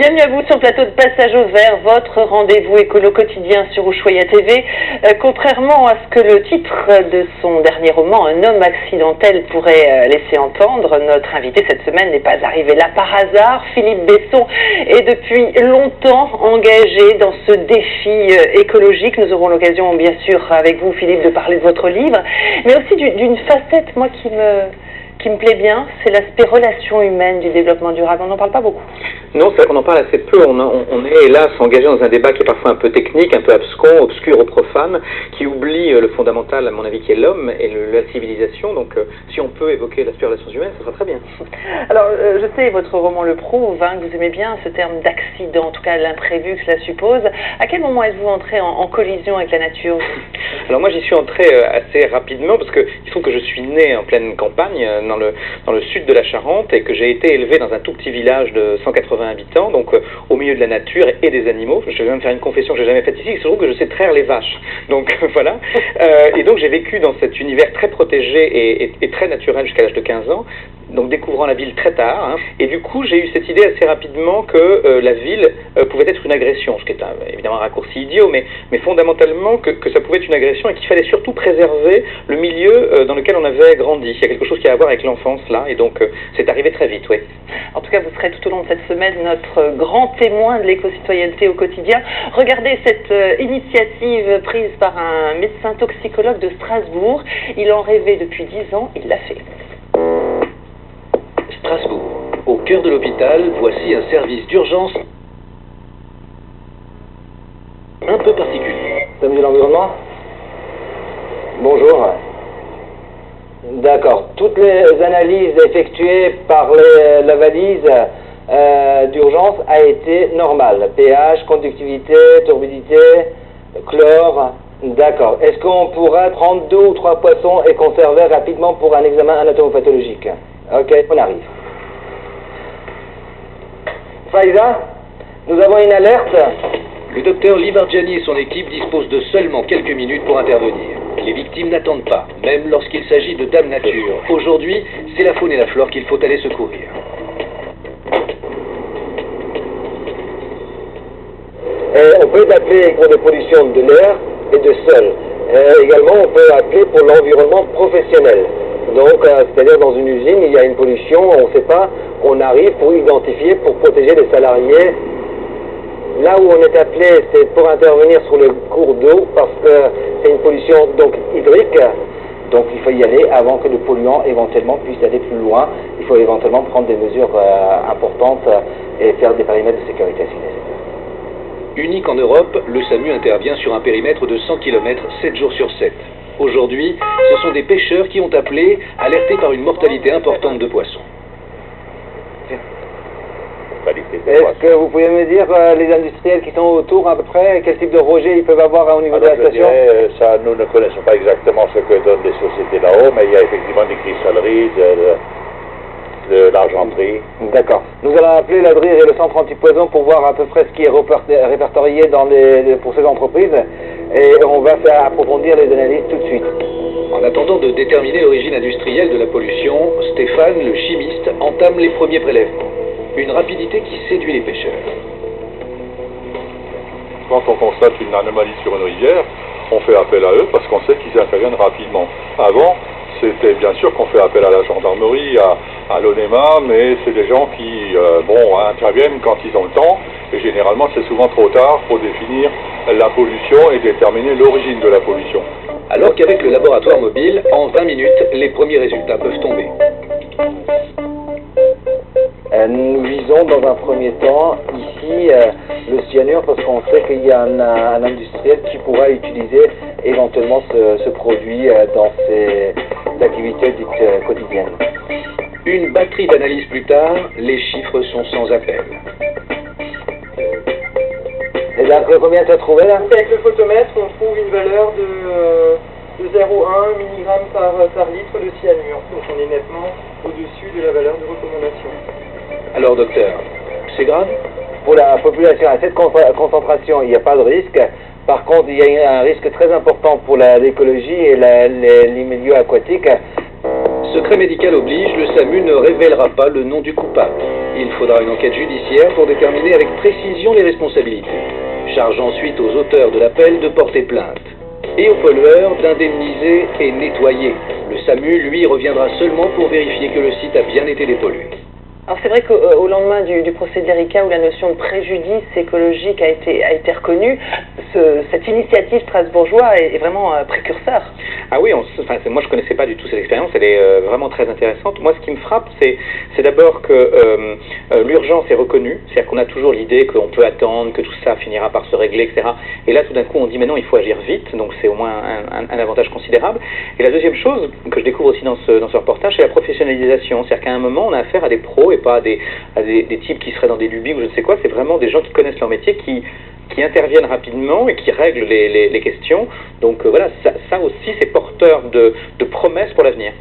Bienvenue à vous sur le plateau de Passage au Vert, votre rendez-vous écolo quotidien sur Ushuaïa TV. Contrairement à ce que le titre de son dernier roman, Un homme accidentel, pourrait laisser entendre, notre invité cette semaine n'est pas arrivé là par hasard. Philippe Besson est depuis longtemps engagé dans ce défi écologique. Nous aurons l'occasion, bien sûr, avec vous, Philippe, de parler de votre livre, mais aussi d'une facette, moi, qui me plaît bien, c'est l'aspect relation humaine du développement durable. On n'en parle pas beaucoup. Non, c'est vrai qu'on en parle assez peu. On est, hélas, engagé dans un débat qui est parfois un peu technique, un peu abscon, obscur ou profane, qui oublie le fondamental, à mon avis, qui est l'homme et la civilisation. Donc, si on peut évoquer l'aspect relations humaines, ça sera très bien. Alors, je sais, votre roman le prouve, que vous aimez bien ce terme d'accident, en tout cas l'imprévu que cela suppose. À quel moment êtes-vous entré en collision avec la nature? Alors moi, j'y suis entré assez rapidement, parce que il faut que je suis né en pleine campagne, dans le sud de la Charente, et que j'ai été élevé dans un tout petit village de 180 habitants, donc au milieu de la nature et des animaux. Je vais même faire une confession que je n'ai jamais faite ici, il se trouve que je sais traire les vaches. Donc voilà. Et donc j'ai vécu dans cet univers très protégé et très naturel jusqu'à l'âge de 15 ans, donc découvrant la ville très tard. Et du coup, j'ai eu cette idée assez rapidement que la ville pouvait être une agression, ce qui est évidemment un raccourci idiot, mais fondamentalement que ça pouvait être une agression et qu'il fallait surtout préserver le milieu dans lequel on avait grandi. Il y a quelque chose qui a à voir avec l'enfance là, et donc c'est arrivé très vite, oui. En tout cas, vous serez tout au long de cette semaine notre grand témoin de l'éco-citoyenneté au quotidien. Regardez cette initiative prise par un médecin toxicologue de Strasbourg. Il en rêvait depuis 10 ans, il l'a fait. Strasbourg, au cœur de l'hôpital, voici un service d'urgence un peu particulier. Salut de l'environnement. Bonjour. D'accord. Toutes les analyses effectuées par la valise d'urgence a été normale. pH, conductivité, turbidité, chlore. D'accord. Est-ce qu'on pourra prendre 2 ou 3 poissons et conserver rapidement pour un examen anatomopathologique? Ok, on arrive. Faiza, nous avons une alerte. Le docteur Livargiani et son équipe disposent de seulement quelques minutes pour intervenir. Les victimes n'attendent pas, même lorsqu'il s'agit de Dame Nature. Aujourd'hui, c'est la faune et la flore qu'il faut aller secourir. On peut appeler pour des pollutions de l'air et de sol. Également, on peut appeler pour l'environnement professionnel. Donc, c'est-à-dire dans une usine, il y a une pollution, on ne sait pas, on arrive pour identifier, pour protéger les salariés. Là où on est appelé, c'est pour intervenir sur le cours d'eau, parce que c'est une pollution donc hydrique. Donc, il faut y aller avant que le polluant éventuellement puisse aller plus loin. Il faut éventuellement prendre des mesures importantes et faire des périmètres de sécurité si nécessaire. Unique en Europe, le SAMU intervient sur un périmètre de 100 km, 7 jours sur 7. Aujourd'hui, ce sont des pêcheurs qui ont appelé, alertés par une mortalité importante de poissons. Est-ce que vous pouvez me dire les industriels qui sont autour à peu près, quel type de rejet ils peuvent avoir au niveau de la station? Ça, nous ne connaissons pas exactement ce que donnent les sociétés là-haut, mais il y a effectivement des cristalleries, de l'argenterie. D'accord. Nous allons appeler la DRIR et le centre antipoison pour voir à peu près ce qui est répertorié pour ces entreprises, et on va faire approfondir les analyses tout de suite. En attendant de déterminer l'origine industrielle de la pollution, Stéphane, le chimiste, entame les premiers prélèvements. Une rapidité qui séduit les pêcheurs. Quand on constate une anomalie sur une rivière, on fait appel à eux parce qu'on sait qu'ils interviennent rapidement. Avant, c'était bien sûr qu'on fait appel à la gendarmerie, à l'ONEMA, mais c'est des gens qui interviennent quand ils ont le temps, et généralement c'est souvent trop tard pour définir la pollution et déterminer l'origine de la pollution. Alors qu'avec le laboratoire mobile, en 20 minutes, les premiers résultats peuvent tomber. Nous visons dans un premier temps ici le cyanure parce qu'on sait qu'il y a un industriel qui pourra utiliser éventuellement ce produit dans ses activités dites quotidiennes. Une batterie d'analyses plus tard, les chiffres sont sans appel. Et là, combien tu as trouvé là? Avec le photomètre, on trouve une valeur de 0,1 mg par litre de cyanure. Donc on est nettement au-dessus de la valeur de recommandation. Alors docteur, c'est grave? Pour la population à cette concentration, il n'y a pas de risque. Par contre, il y a un risque très important pour l'écologie et les milieux aquatiques. Secret médical oblige, le SAMU ne révélera pas le nom du coupable. Il faudra une enquête judiciaire pour déterminer avec précision les responsabilités. Charge ensuite aux auteurs de l'appel de porter plainte. Et aux pollueurs d'indemniser et nettoyer. Le SAMU, lui, reviendra seulement pour vérifier que le site a bien été dépollué. Alors c'est vrai qu'au lendemain du procès d'Erika, où la notion de préjudice écologique a été reconnue, cette initiative strasbourgeoise est vraiment précurseur. Ah oui, moi je ne connaissais pas du tout cette expérience, elle est vraiment très intéressante. Moi ce qui me frappe, c'est d'abord que l'urgence est reconnue, c'est-à-dire qu'on a toujours l'idée qu'on peut attendre, que tout ça finira par se régler, etc. Et là tout d'un coup on dit mais non, il faut agir vite, donc c'est au moins un avantage considérable. Et la deuxième chose que je découvre aussi dans ce reportage, c'est la professionnalisation, c'est-à-dire qu'à un moment on a affaire à des pros et pas à des types qui seraient dans des lubies ou je ne sais quoi, c'est vraiment des gens qui connaissent leur métier, qui interviennent rapidement et qui règlent les questions. Donc voilà, ça aussi c'est porteur de promesses pour l'avenir.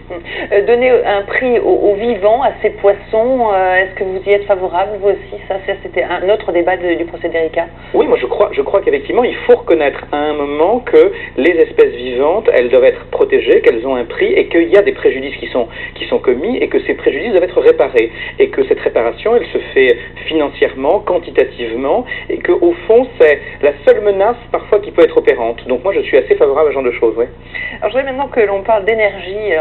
Donner un prix aux vivants, à ces poissons, est-ce que vous y êtes favorable, vous aussi? Ça c'était un autre débat du procès d'Erika. Oui, moi je crois qu'effectivement il faut reconnaître à un moment que les espèces vivantes, elles doivent être protégées, qu'elles ont un prix et qu'il y a des préjudices qui sont commis et que ces préjudices doivent être réparés. Et que cette réparation, elle se fait financièrement, quantitativement, et qu'au fond, c'est la seule menace parfois qui peut être opérante. Donc moi, je suis assez favorable à ce genre de choses, oui. Alors je voudrais maintenant que l'on parle d'énergie.